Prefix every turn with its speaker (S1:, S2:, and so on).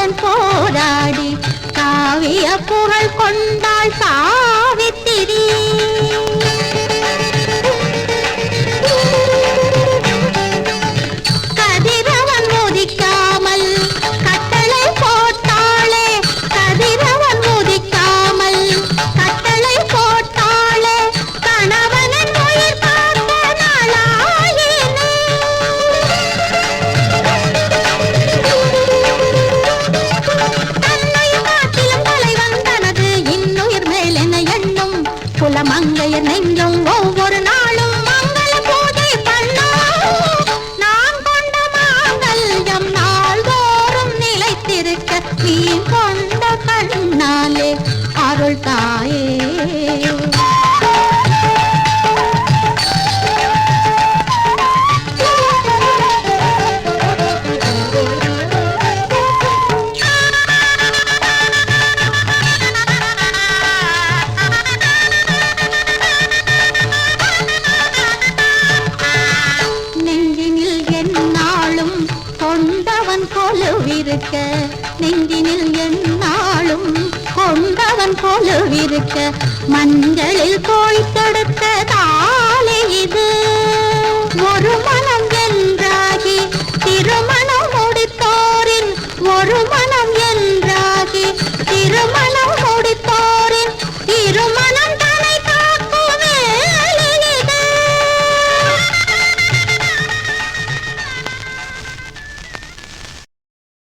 S1: ராவணனுடன் போராடி காவிய புகழ் கொண்டாள் சாவித்திரி. கதிரவன் மோதிக்காமல் கட்டளை போட்டாளே, கதிரவன் மோதிக்காமல் கட்டளை போட்டாளே, கணவனின் உயிர் காத்த நாளாயினே. தன்னுயிர் காட்டிலும் தலைவன் தனது இன்னுயிர் மேல் என எண்ணும் குலமங்கையர் நெஞ்சும் ஒவ்வொரு நாளும் மங்கள பூஜை பண்ணும். நான் கொண்ட மாங்கல்யம் நாள்தோறும் நிலைத்திருக்க நீ கொண்ட கண்ணாலே அருள் தாயே. நெஞ்சினில் எந்நாளும் கொண்டவன் கொலுவிருக்க, நெஞ்சினில் எந்நாளும் கொண்டவன் கொலுவிருக்க, மஞ்சளில் தோய்த்தெடுத்த தாலி இது. ஒரு மனம் என்றாகி திருமண